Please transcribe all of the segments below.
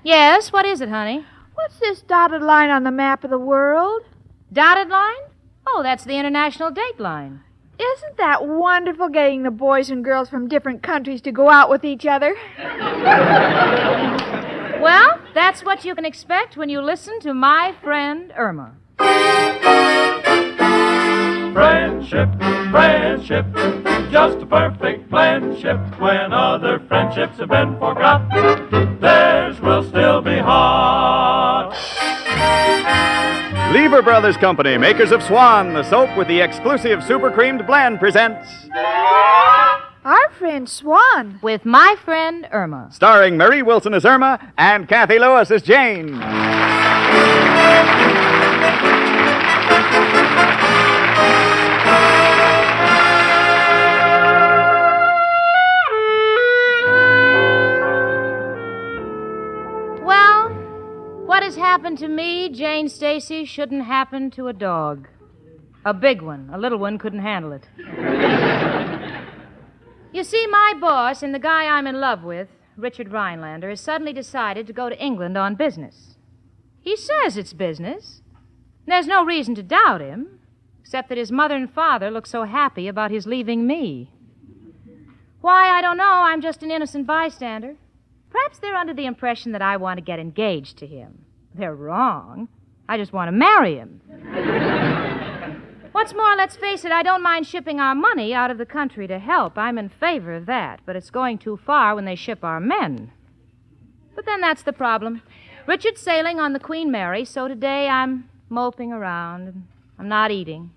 Yes, what is it, honey? What's this dotted line on the map of the world? Dotted line? Oh, that's the international date line. Isn't that wonderful, getting the boys and girls from different countries to go out with each other? Well, that's what you can expect when you listen to my friend Irma. Friendship, friendship, just a perfect friendship. When other friendships have been forgot, theirs will still be hot. Lever Brothers Company, makers of Swan, the soap with the exclusive super creamed blend, presents Our friend Swan. With my friend Irma. starring Mary Wilson as Irma and Kathy Lewis as Jane. Well, what has happened to me, Jane Stacy, shouldn't happen to a dog. A big one. A little one couldn't handle it. You see, my boss and the guy I'm in love with, Richard Rhinelander, has suddenly decided to go to England on business. He says it's business. There's no reason to doubt him, except that his mother and father look so happy about his leaving me. Why, I don't know. I'm just an innocent bystander. Perhaps they're under the impression that I want to get engaged to him. They're wrong. I just want to marry him. What's more, let's face it, I don't mind shipping our money out of the country to help. I'm in favor of that, but it's going too far when they ship our men. But then that's the problem. Richard's sailing on the Queen Mary, so today I'm moping around, and I'm not eating.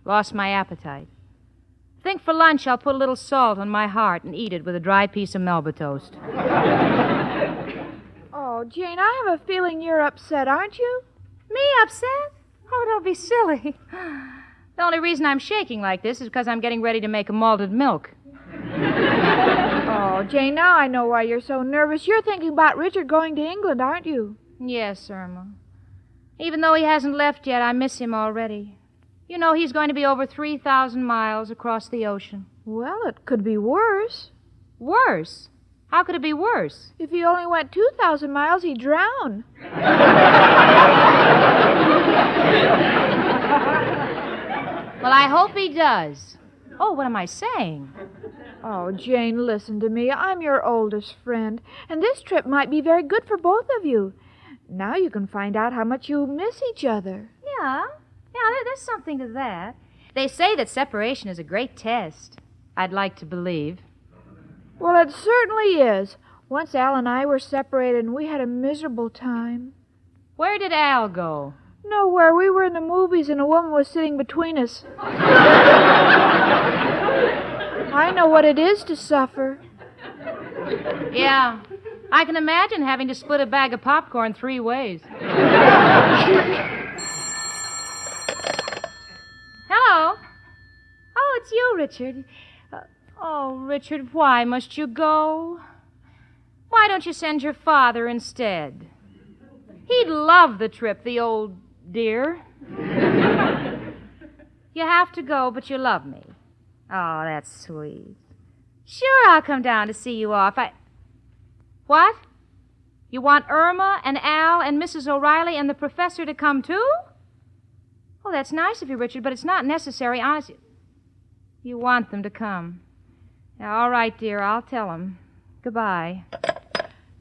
Lost my appetite. Think for lunch I'll put a little salt on my heart and eat it with a dry piece of Melba toast. Oh, Jane, I have a feeling you're upset, aren't you? Me upset? Oh, don't be silly. The only reason I'm shaking like this is because I'm getting ready to make a malted milk. Oh, Jane, now I know why you're so nervous. You're thinking about Richard going to England, aren't you? Yes, Irma. Even though he hasn't left yet, I miss him already. You know, he's going to be over 3,000 miles across the ocean. Well, it could be worse. Worse? How could it be worse? If he only went 2,000 miles, he'd drown. Well, I hope he does. Oh, what am I saying? Oh, Jane, listen to me. I'm your oldest friend, and this trip might be very good for both of you. Now you can find out how much you miss each other. Yeah, there's something to that. They say that separation is a great test. I'd like to believe. Well, it certainly is. Once Al and I were separated, and we had a miserable time. Where did Al go? Nowhere. We were in the movies, and a woman was sitting between us. I know what it is to suffer. Yeah, I can imagine having to split a bag of popcorn 3 ways. Hello. Oh, it's you, Richard. Oh, Richard, why must you go? Why don't you send your father instead? He'd love the trip, the old dear. You have to go, but you love me. Oh, that's sweet. Sure, I'll come down to see you off. What? You want Irma and Al and Mrs. O'Reilly and the professor to come, too? Oh, that's nice of you, Richard, but it's not necessary, honestly. You want them to come. All right, dear, I'll tell them. Goodbye.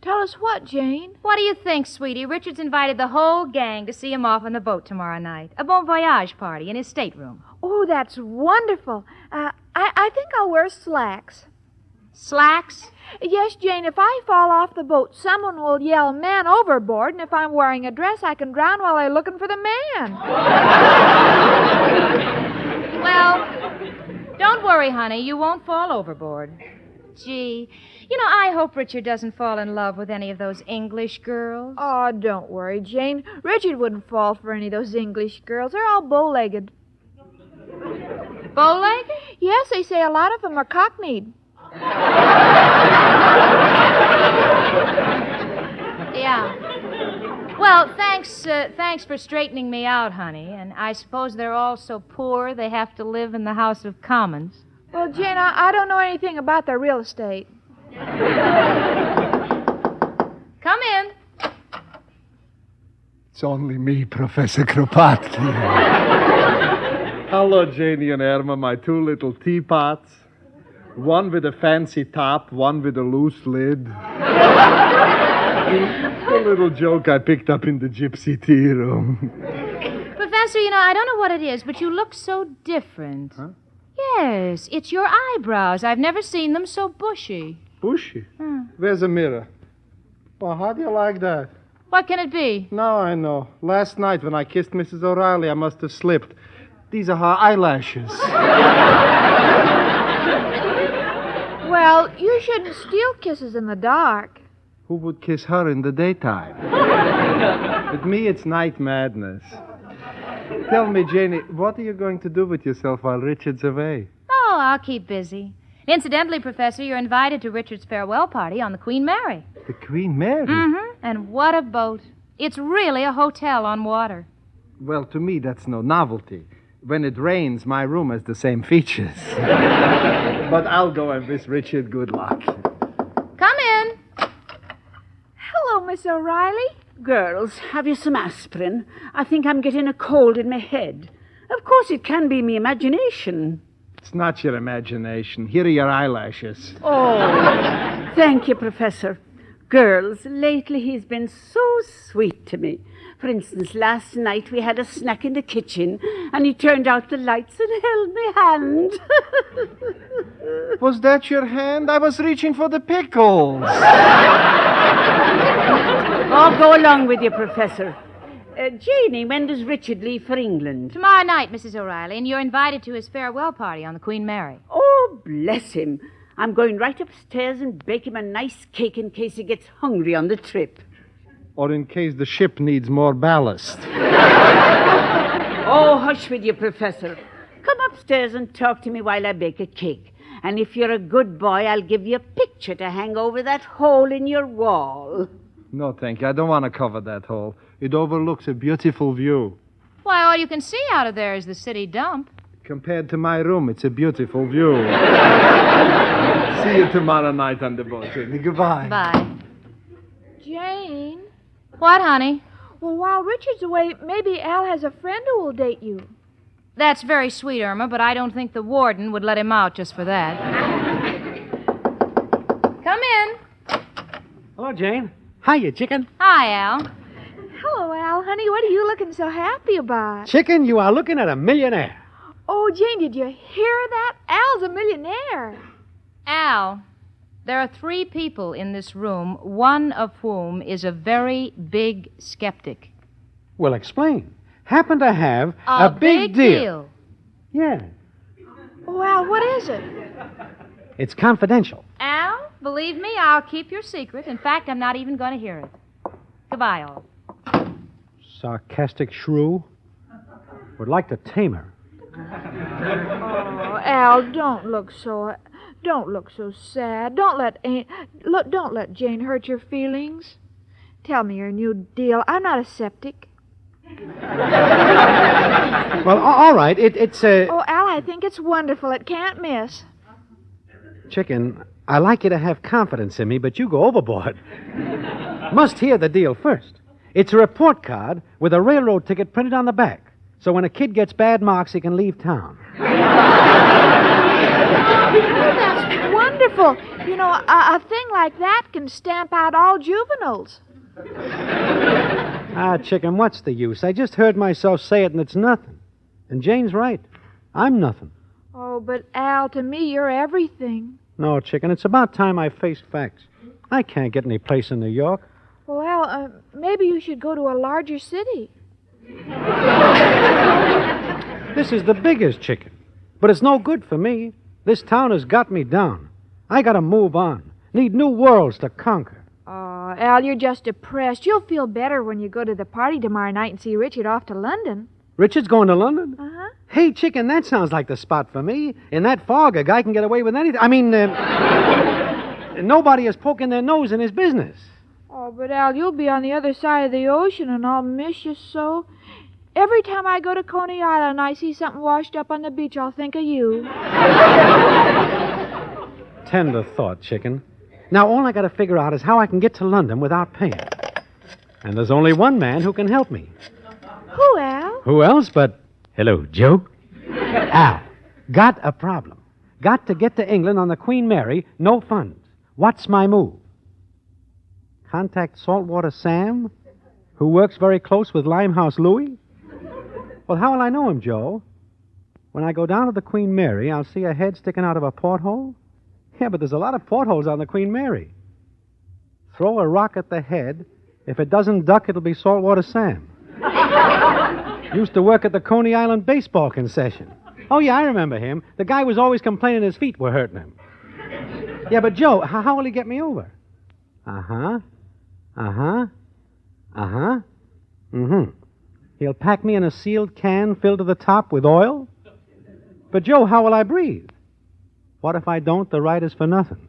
Tell us what, Jane? What do you think, sweetie? Richard's invited the whole gang to see him off on the boat tomorrow night. A bon voyage party in his stateroom. Oh, that's wonderful. I think I'll wear slacks. Slacks? Yes, Jane, if I fall off the boat, someone will yell, "Man overboard," and if I'm wearing a dress, I can drown while they're looking for the man. Well, don't worry, honey. You won't fall overboard. Gee, I hope Richard doesn't fall in love with any of those English girls. Oh, don't worry, Jane. Richard wouldn't fall for any of those English girls. They're all bow-legged. Bow-legged? Yes, they say a lot of them are cockneyed. Yeah. Well, thanks for straightening me out, honey. And I suppose they're all so poor they have to live in the House of Commons. Well, Jane, I don't know anything about their real estate. Come in. It's only me, Professor Kropotkin. Hello, Janie and Irma, my two little teapots. One with a fancy top, one with a loose lid. A little joke I picked up in the gypsy tea room. Professor, I don't know what it is, but you look so different. Huh? Yes, it's your eyebrows. I've never seen them so bushy. Bushy? Where's a mirror? Well, how do you like that? What can it be? Now I know. Last night when I kissed Mrs. O'Reilly, I must have slipped. These are her eyelashes. Well, you shouldn't steal kisses in the dark. Who would kiss her in the daytime? With me, it's night madness. Tell me, Janie, what are you going to do with yourself while Richard's away? Oh, I'll keep busy. Incidentally, Professor, you're invited to Richard's farewell party on the Queen Mary. The Queen Mary? Mm-hmm. And what a boat. It's really a hotel on water. Well, to me, that's no novelty. When it rains, my room has the same features. But I'll go and wish Richard good luck. Come in. Hello, Miss O'Reilly. Girls, have you some aspirin? I think I'm getting a cold in my head. Of course, it can be me imagination. It's not your imagination. Here are your eyelashes. Oh, thank you, Professor. Girls, lately he's been so sweet to me. For instance, last night we had a snack in the kitchen, and he turned out the lights and held my hand. Was that your hand? I was reaching for the pickles. Oh, go along with you, Professor. Janie, when does Richard leave for England? Tomorrow night, Mrs. O'Reilly, and you're invited to his farewell party on the Queen Mary. Oh, bless him. I'm going right upstairs and bake him a nice cake in case he gets hungry on the trip. Or in case the ship needs more ballast. Oh, hush with you, Professor. Come upstairs and talk to me while I bake a cake. And if you're a good boy, I'll give you a picture to hang over that hole in your wall. No, thank you. I don't want to cover that hole. It overlooks a beautiful view. Why, all you can see out of there is the city dump. Compared to my room, it's a beautiful view. See you tomorrow night on the boat, Janie. Goodbye. Bye. Jane. What, honey? Well, while Richard's away, maybe Al has a friend who will date you. That's very sweet, Irma, but I don't think the warden would let him out just for that. Come in. Hello, Jane. Hiya, chicken. Hi, Al. Hello, Al, honey. What are you looking so happy about? Chicken, you are looking at a millionaire. Oh, Jane, did you hear that? Al's a millionaire. Al, there are 3 people in this room, one of whom is a very big skeptic. Well, explain. Happen to have A big deal. Yeah. Oh, Al, what is it? It's confidential. Al, believe me, I'll keep your secret. In fact, I'm not even going to hear it. Goodbye, all. Sarcastic shrew. Would like to tame her. Oh, Al, don't look so sad. Don't let Jane hurt your feelings. Tell me your new deal. I'm not a septic. Well, all right. It's Oh, Al, I think it's wonderful. It can't miss. Chicken, I like you to have confidence in me, but you go overboard. Must hear the deal first. It's a report card with a railroad ticket printed on the back. So when a kid gets bad marks, he can leave town. That's wonderful. You know, a thing like that can stamp out all juveniles. Ah, chicken, what's the use? I just heard myself say it, and it's nothing. And Jane's right. I'm nothing. Oh, but Al, to me, you're everything. No, chicken, it's about time I faced facts. I can't get any place in New York. Well, Al, maybe you should go to a larger city. This is the biggest, chicken. But it's no good for me. This town has got me down. I gotta move on. Need new worlds to conquer. Oh, Al, you're just depressed. You'll feel better when you go to the party tomorrow night and see Richard off to London. Richard's going to London? Uh-huh. Hey, chicken, that sounds like the spot for me. In that fog, a guy can get away with anything. I mean, nobody is poking their nose in his business. Oh, but Al, you'll be on the other side of the ocean, and I'll miss you so. Every time I go to Coney Island and I see something washed up on the beach, I'll think of you. Tender thought, chicken. Now, all I gotta figure out is how I can get to London without paying. And there's only one man who can help me. Who, Al? Who else but... Hello, Joe? Al. Got a problem. Got to get to England on the Queen Mary, no funds. What's my move? Contact Saltwater Sam, who works very close with Limehouse Louie? Well, how will I know him, Joe? When I go down to the Queen Mary, I'll see a head sticking out of a porthole? Yeah, but there's a lot of portholes on the Queen Mary. Throw a rock at the head. If it doesn't duck, it'll be Saltwater Sam. Used to work at the Coney Island baseball concession. Oh, yeah, I remember him. The guy was always complaining his feet were hurting him. Yeah, but Joe, how will he get me over? Uh-huh. Uh-huh. Uh-huh. Mm-hmm. He'll pack me in a sealed can filled to the top with oil? But, Joe, how will I breathe? What if I don't? The ride is for nothing.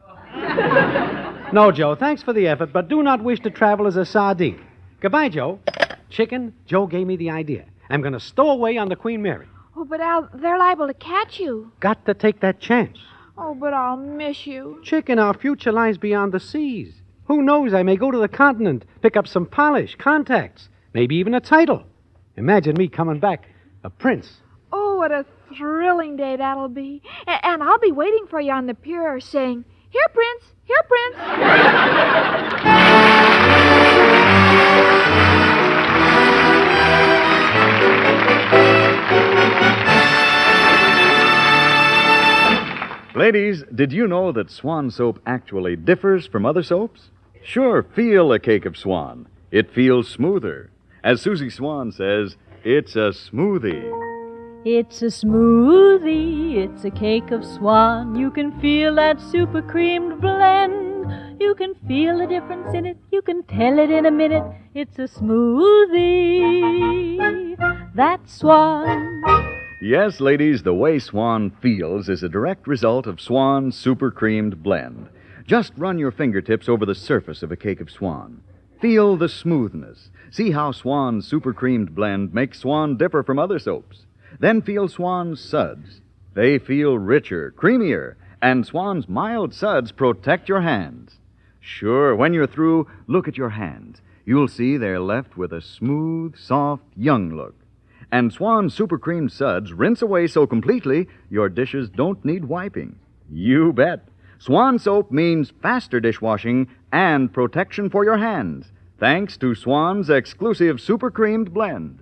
No, Joe, thanks for the effort, but do not wish to travel as a sardine. Goodbye, Joe. Chicken, Joe gave me the idea. I'm going to stow away on the Queen Mary. Oh, but Al, they're liable to catch you. Got to take that chance. Oh, but I'll miss you. Chicken, our future lies beyond the seas. Who knows, I may go to the continent, pick up some polish, contacts, maybe even a title. Imagine me coming back a prince. Oh, what a thrilling day that'll be. And I'll be waiting for you on the pier saying, "Here, Prince! Here, Prince!" Ladies, did you know that Swan soap actually differs from other soaps? Sure, feel a cake of Swan. It feels smoother. As Susie Swan says, it's a smoothie. It's a smoothie, it's a cake of Swan. You can feel that super creamed blend. You can feel the difference in it. You can tell it in a minute. It's a smoothie. That's Swan. Yes, ladies, the way Swan feels is a direct result of Swan's super creamed blend. Just run your fingertips over the surface of a cake of Swan. Feel the smoothness. See how Swan's super creamed blend makes Swan differ from other soaps. Then feel Swan's suds. They feel richer, creamier, and Swan's mild suds protect your hands. Sure, when you're through, look at your hands. You'll see they're left with a smooth, soft, young look. And Swan's super creamed suds rinse away so completely your dishes don't need wiping. You bet. Swan soap means faster dishwashing and protection for your hands, thanks to Swan's exclusive super creamed blend.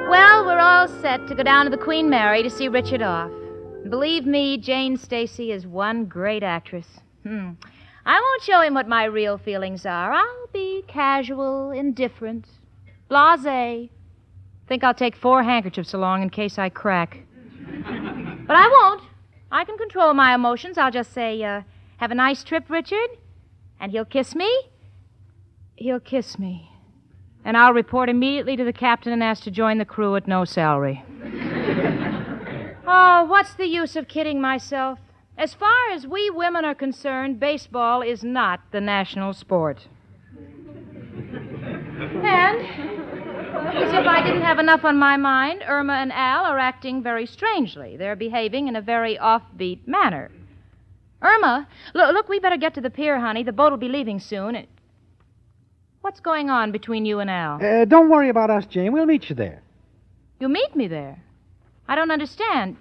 Well, we're all set to go down to the Queen Mary to see Richard off. Believe me, Jane Stacy is one great actress. I won't show him what my real feelings are. I'll be casual, indifferent, blasé. Think I'll take 4 handkerchiefs along in case I crack. But I won't. I can control my emotions. I'll just say, have a nice trip, Richard. And he'll kiss me. He'll kiss me. And I'll report immediately to the captain and ask to join the crew at no salary. Oh, what's the use of kidding myself? As far as we women are concerned, baseball is not the national sport. And, as if I didn't have enough on my mind, Irma and Al are acting very strangely. They're behaving in a very offbeat manner. Irma, look, we better get to the pier, honey. The boat will be leaving soon. What's going on between you and Al? Don't worry about us, Jane. We'll meet you there. You meet me there? I don't understand.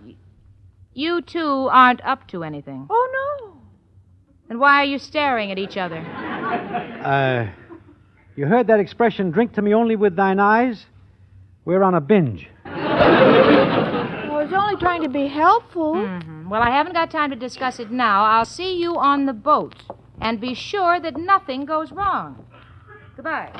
You two aren't up to anything. Oh, no. Then why are you staring at each other? You heard that expression, drink to me only with thine eyes? We're on a binge. I was only trying to be helpful. Mm-hmm. Well, I haven't got time to discuss it now. I'll see you on the boat. And be sure that nothing goes wrong. Goodbye.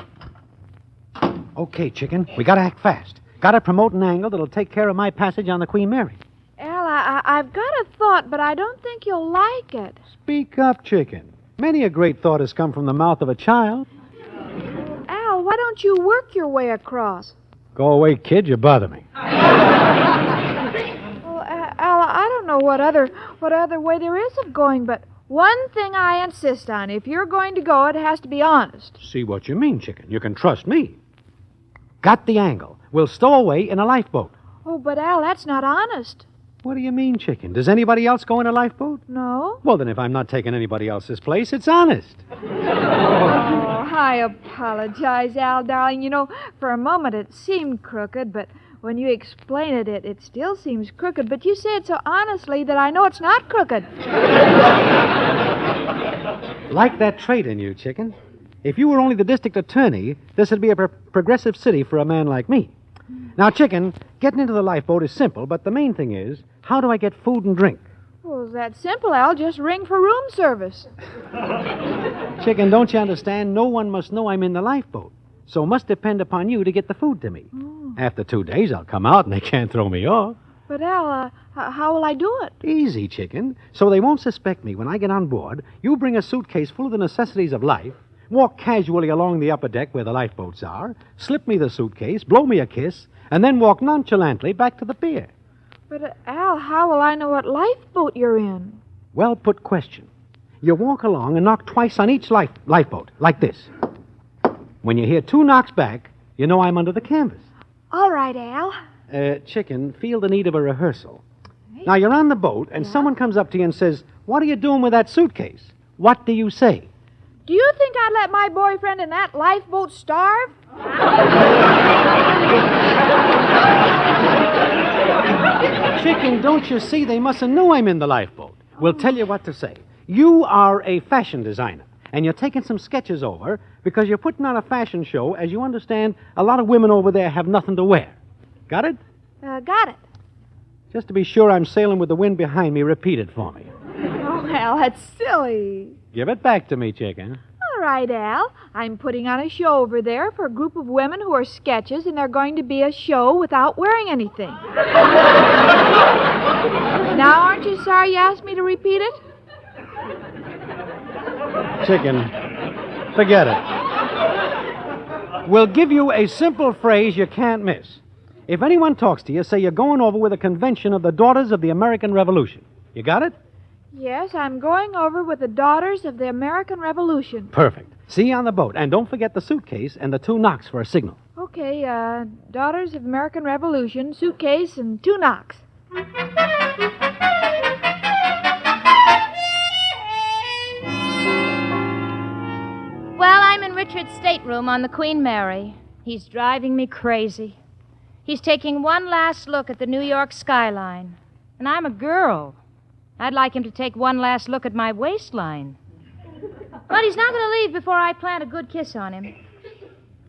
Okay, chicken. We gotta act fast. Gotta promote an angle that'll take care of my passage on the Queen Mary. Al, I've got a thought, but I don't think you'll like it. Speak up, chicken. Many a great thought has come from the mouth of a child. Al, why don't you work your way across? Go away, kid. You bother me. Well, Al, I don't know what other way there is of going, but one thing I insist on. If you're going to go, it has to be honest. See what you mean, chicken. You can trust me. Got the angle. We'll stow away in a lifeboat. Oh, but Al, that's not honest. What do you mean, chicken? Does anybody else go in a lifeboat? No? Well, then if I'm not taking anybody else's place, it's honest. Oh, I apologize, Al, darling. You know, for a moment it seemed crooked, but when you explain it, it still seems crooked. But you say it so honestly that I know it's not crooked. Like that trait in you, chicken. If you were only the district attorney, this would be a progressive city for a man like me. Now, chicken, getting into the lifeboat is simple, but the main thing is, how do I get food and drink? Well, that's simple, Al. Just ring for room service. Chicken, don't you understand? No one must know I'm in the lifeboat, so it must depend upon you to get the food to me. After 2 days, I'll come out and they can't throw me off. But, Al, how will I do it? Easy, chicken. So they won't suspect me when I get on board. You bring a suitcase full of the necessities of life, walk casually along the upper deck where the lifeboats are, slip me the suitcase, blow me a kiss, and then walk nonchalantly back to the pier. But, Al, how will I know what lifeboat you're in? Well put question. You walk along and knock twice on each lifeboat, like this. When you hear 2 knocks back, you know I'm under the canvas. All right, Al. Chicken, feel the need of a rehearsal. Now, you're on the boat, and someone comes up to you and says, "What are you doing with that suitcase?" What do you say? Do you think I'd let my boyfriend in that lifeboat starve? Chicken, don't you see? They mustn't know I'm in the lifeboat. We'll tell you what to say. You are a fashion designer, and you're taking some sketches over because you're putting on a fashion show. As you understand, a lot of women over there have nothing to wear. Got it? Got it. Just to be sure I'm sailing with the wind behind me, repeat it for me. Oh, Al, that's silly. Give it back to me, chicken. All right, Al. I'm putting on a show over there for a group of women who are sketches, and they're going to be a show without wearing anything. Now, aren't you sorry you asked me to repeat it? Chicken, forget it. We'll give you a simple phrase you can't miss. If anyone talks to you, say you're going over with a convention of the Daughters of the American Revolution. You got it? Yes, I'm going over with the Daughters of the American Revolution. Perfect. See you on the boat. And don't forget the suitcase and the 2 knocks for a signal. Okay, Daughters of American Revolution, suitcase, and 2 knocks. Well, I'm in Richard's stateroom on the Queen Mary. He's driving me crazy. He's taking one last look at the New York skyline. And I'm a girl. I'd like him to take one last look at my waistline. But he's not going to leave before I plant a good kiss on him.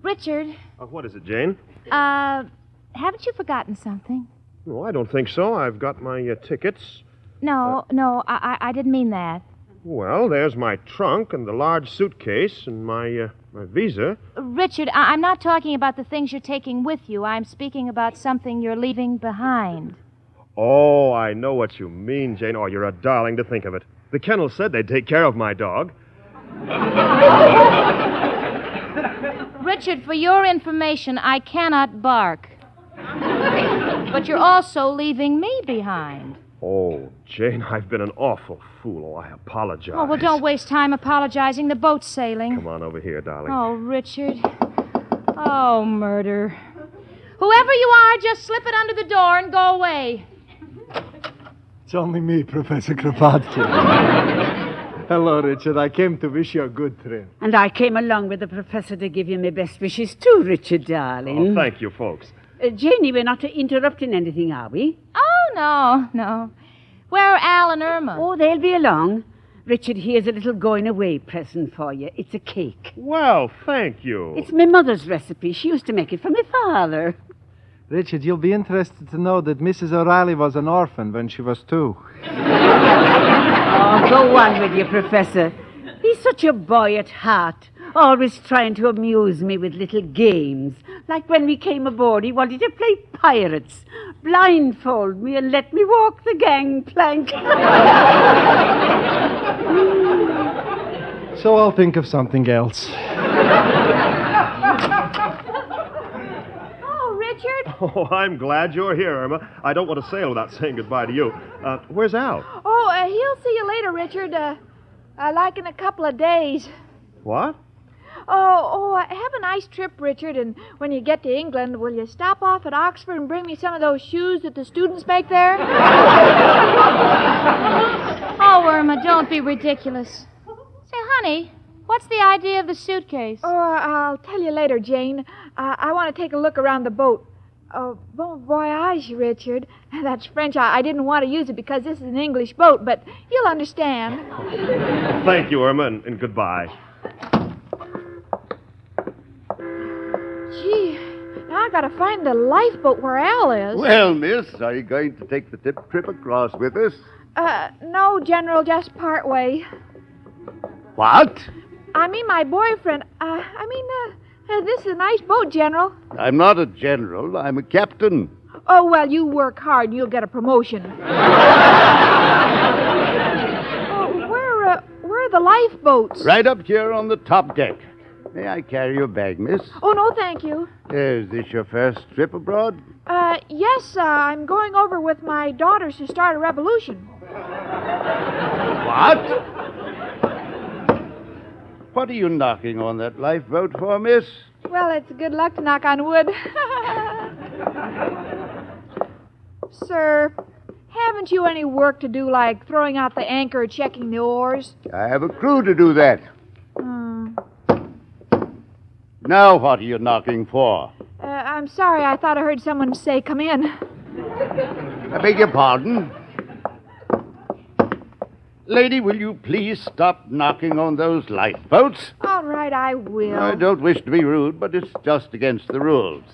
Richard. What is it, Jane? Haven't you forgotten something? No, I don't think so. I've got my tickets. No, I didn't mean that. Well, there's my trunk and the large suitcase and my visa. Richard, I'm not talking about the things you're taking with you. I'm speaking about something you're leaving behind. Oh, I know what you mean, Jane. Oh, you're a darling to think of it. The kennel said they'd take care of my dog. Richard, for your information, I cannot bark. But you're also leaving me behind. Oh, Jane, I've been an awful fool. Oh, I apologize. Oh, well, don't waste time apologizing. The boat's sailing. Come on over here, darling. Oh, Richard. Oh, murder. Whoever you are, just slip it under the door and go away. It's only me, Professor Kropotkin. Hello, Richard. I came to wish you a good trip. And I came along with the professor to give you my best wishes too, Richard, darling. Oh, thank you, folks. Janie, we're not interrupting anything, are we? Oh, no. Where are Al and Irma? Oh, they'll be along. Richard, here's a little going-away present for you. It's a cake. Well, thank you. It's my mother's recipe. She used to make it for my father. Richard, you'll be interested to know that Mrs. O'Reilly was an orphan when she was 2. Oh, go on with you, Professor. He's such a boy at heart, always trying to amuse me with little games. Like when we came aboard, he wanted to play pirates, blindfold me and let me walk the gangplank. So I'll think of something else. Richard? Oh, I'm glad you're here, Irma. I don't want to sail without saying goodbye to you. Where's Al? Oh, he'll see you later, Richard. Like in a couple of days. What? Have a nice trip, Richard. And when you get to England, will you stop off at Oxford and bring me some of those shoes that the students make there? Oh, Irma, don't be ridiculous. Say, honey, what's the idea of the suitcase? Oh, I'll tell you later, Jane. I want to take a look around the boat. Bon voyage, Richard. That's French. I didn't want to use it because this is an English boat, but you'll understand. Thank you, Irma, and goodbye. Gee, now I gotta find the lifeboat where Al is. Well, miss, are you going to take the trip across with us? No, General, just part way. What? I mean, my boyfriend. This is a nice boat, General. I'm not a general. I'm a captain. Oh, well, you work hard and you'll get a promotion. Where are the lifeboats? Right up here on the top deck. May I carry your bag, miss? Oh, no, thank you. Is this your first trip abroad? Yes, I'm going over with my daughters to start a revolution. What? What are you knocking on that lifeboat for, miss? Well, it's good luck to knock on wood. Sir, haven't you any work to do, like throwing out the anchor or checking the oars? I have a crew to do that. Now what are you knocking for? I'm sorry. I thought I heard someone say, come in. I beg your pardon? Lady, will you please stop knocking on those lifeboats? All right, I will. I don't wish to be rude, but it's just against the rules.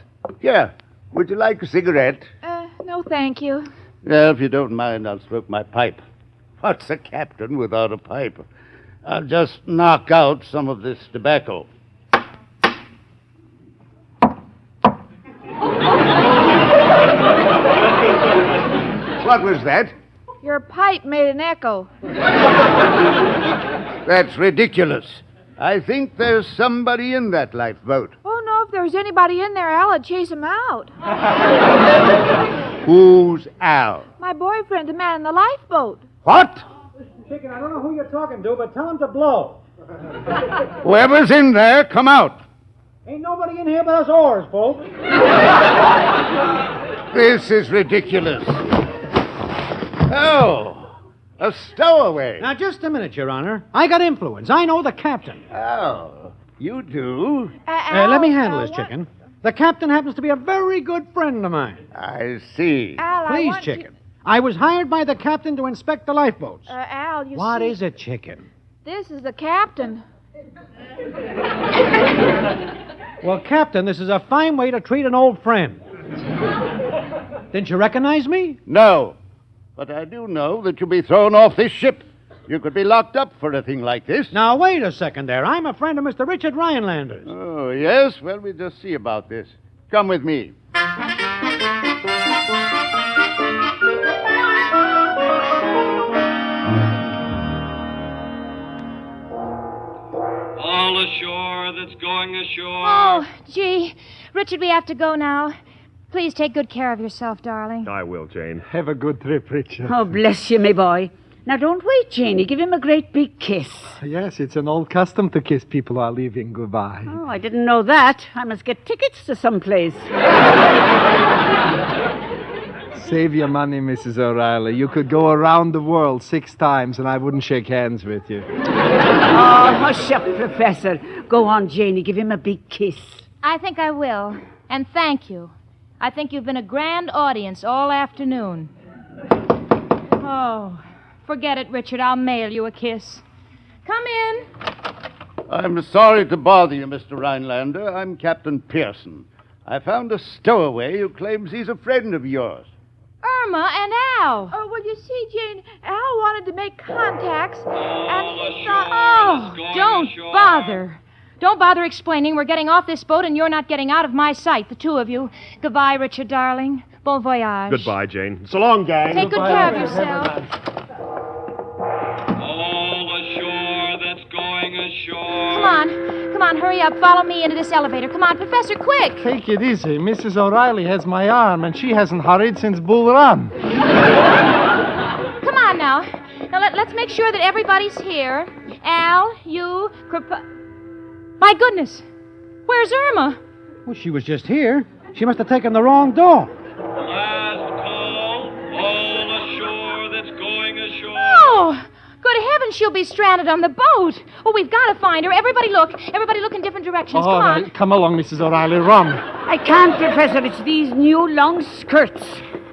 Here, would you like a cigarette? No, thank you. Well, if you don't mind, I'll smoke my pipe. What's a captain without a pipe? I'll just knock out some of this tobacco. What was that? Your pipe made an echo. That's ridiculous. I think there's somebody in that lifeboat. Oh, no, if there was anybody in there, Al would chase him out. Who's Al? My boyfriend, the man in the lifeboat. What? Chicken, I don't know who you're talking to, but tell him to blow. Whoever's in there, come out. Ain't nobody in here but us oars, folks. This is ridiculous. Oh, a stowaway. Now, just a minute, Your Honor. I got influence. I know the captain. Oh, you do? Let me handle this, Chicken. The captain happens to be a very good friend of mine. I see. Al, Please, Chicken. I was hired by the captain to inspect the lifeboats. Al, you What see... is it, Chicken? This is the captain. Well, Captain, this is a fine way to treat an old friend. Didn't you recognize me? No, but I do know that you'll be thrown off this ship. You could be locked up for a thing like this. Now, wait a second there. I'm a friend of Mr. Richard Rhinelander. Oh, yes? Well, we'll just see about this. Come with me. All ashore that's going ashore. Oh, gee. Richard, we have to go now. Please take good care of yourself, darling. I will, Jane. Have a good trip, Richard. Oh, bless you, my boy. Now, don't wait, Janie. Give him a great big kiss. Yes, it's an old custom to kiss people who are leaving goodbye. Oh, I didn't know that. I must get tickets to someplace. Save your money, Mrs. O'Reilly. You could go around the world 6 times and I wouldn't shake hands with you. Oh, hush up, Professor. Go on, Janie. Give him a big kiss. I think I will. And thank you. I think you've been a grand audience all afternoon. Oh, forget it, Richard. I'll mail you a kiss. Come in. I'm sorry to bother you, Mr. Rhinelander. I'm Captain Pearson. I found a stowaway who claims he's a friend of yours. Irma and Al. Oh, well, you see, Jane, Al wanted to make contacts, and he thought... Oh, don't bother. Don't bother explaining. We're getting off this boat, and you're not getting out of my sight, the two of you. Goodbye, Richard, darling. Bon voyage. Goodbye, Jane. So long, gang. Take good care of yourself. All ashore that's going ashore. Come on, hurry up. Follow me into this elevator. Come on, Professor, quick. Take it easy. Mrs. O'Reilly has my arm, and she hasn't hurried since Bull Run. Come on now. Now, let's make sure that everybody's here. Al, you, My goodness. Where's Irma? Well, she was just here. She must have taken the wrong door. Last call. All ashore that's going ashore. Oh, good heavens, she'll be stranded on the boat. Oh, we've got to find her. Everybody look in different directions. Come on. Come along, Mrs. O'Reilly. Run. I can't, Professor. It's these new long skirts.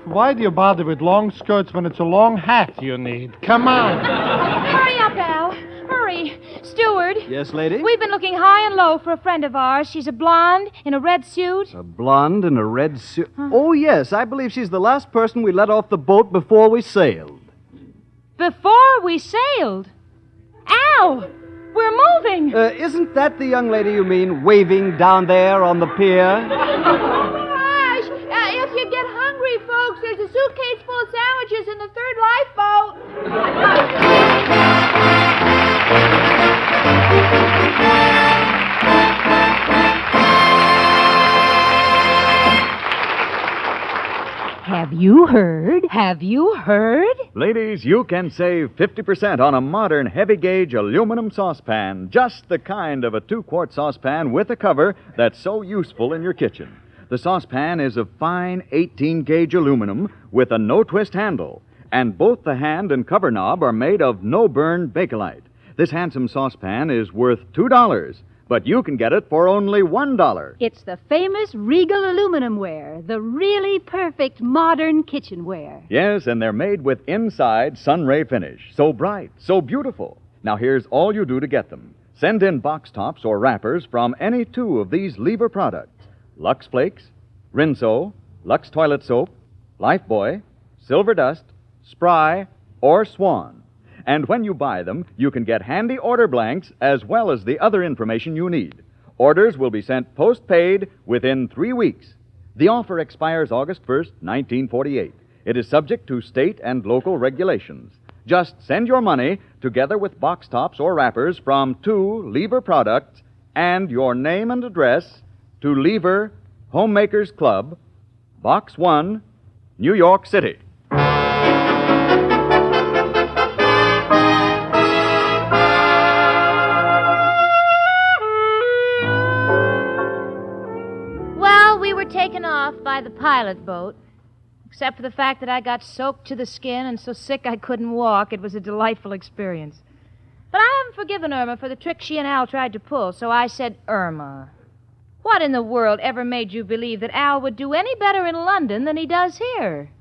Why do you bother with long skirts when it's a long hat you need? Come on. Hurry up, Al. Hurry. Steward. Yes, lady? We've been looking high and low for a friend of ours. She's a blonde in a red suit. A blonde in a red suit. Oh, yes. I believe she's the last person we let off the boat before we sailed. Before we sailed? Al! We're moving. Isn't that the young lady you mean waving down there on the pier? Gosh, if you get hungry, folks, there's a suitcase full of sandwiches in the third lifeboat. Have you heard? Have you heard? Ladies, you can save 50% on a modern heavy-gauge aluminum saucepan, just the kind of a 2-quart saucepan with a cover that's so useful in your kitchen. The saucepan is of fine 18-gauge aluminum with a no-twist handle, and both the hand and cover knob are made of no-burn Bakelite. This handsome saucepan is worth $2, but you can get it for only $1. It's the famous Regal aluminum ware, the really perfect modern kitchenware. Yes, and they're made with inside sunray finish. So bright, so beautiful. Now here's all you do to get them. Send in box tops or wrappers from any 2 of these Lever products. Lux Flakes, Rinso, Lux Toilet Soap, Lifebuoy, Silver Dust, Spry, or Swan. And when you buy them, you can get handy order blanks as well as the other information you need. Orders will be sent postpaid within 3 weeks. The offer expires August 1st, 1948. It is subject to state and local regulations. Just send your money together with box tops or wrappers from 2 Lever products and your name and address to Lever Homemakers Club, Box 1, New York City. Taken off by the pilot boat. Except for the fact that I got soaked to the skin and so sick I couldn't walk, it was a delightful experience. But I haven't forgiven Irma for the trick she and Al tried to pull, so I said, Irma, what in the world ever made you believe that Al would do any better in London than he does here?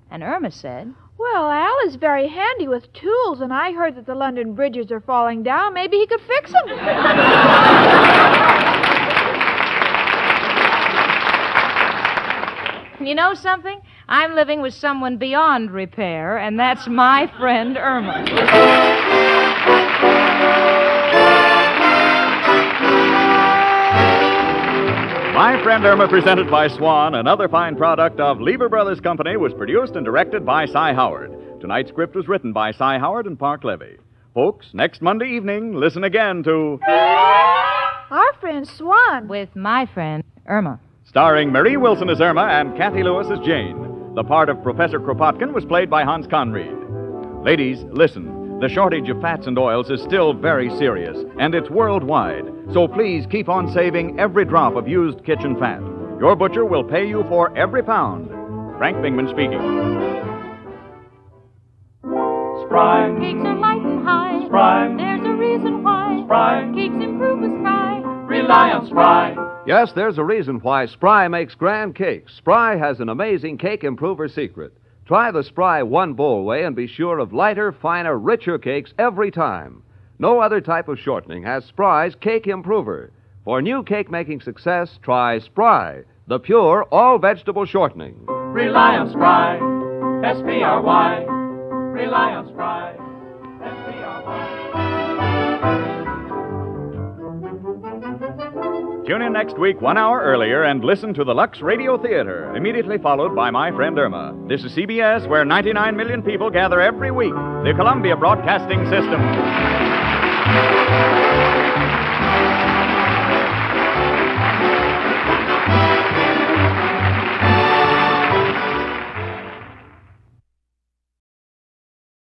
And Irma said, Well, Al is very handy with tools, and I heard that the London bridges are falling down. Maybe he could fix them. You know something? I'm living with someone beyond repair, and that's my friend Irma. My Friend Irma, presented by Swan, another fine product of Lever Brothers Company, was produced and directed by Cy Howard. Tonight's script was written by Cy Howard and Park Levy. Folks, next Monday evening, listen again to Our friend Swan. With my friend Irma. Starring Marie Wilson as Irma and Kathy Lewis as Jane. The part of Professor Kropotkin was played by Hans Conried. Ladies, listen. The shortage of fats and oils is still very serious, and it's worldwide. So please keep on saving every drop of used kitchen fat. Your butcher will pay you for every pound. Frank Bingman speaking. Spry. Cakes are light and high. Spry. There's a reason why. Spry. Cakes improve with Spry. Rely on Spry. Yes, there's a reason why Spry makes grand cakes. Spry has an amazing cake improver secret. Try the Spry one bowl way and be sure of lighter, finer, richer cakes every time. No other type of shortening has Spry's cake improver. For new cake-making success, try Spry, the pure all-vegetable shortening. Rely on Spry. S-P-R-Y. Rely on Spry. S-P-R-Y. Tune in next week 1 hour earlier and listen to the Lux Radio Theater, immediately followed by My Friend Irma. This is CBS, where 99 million people gather every week. The Columbia Broadcasting System.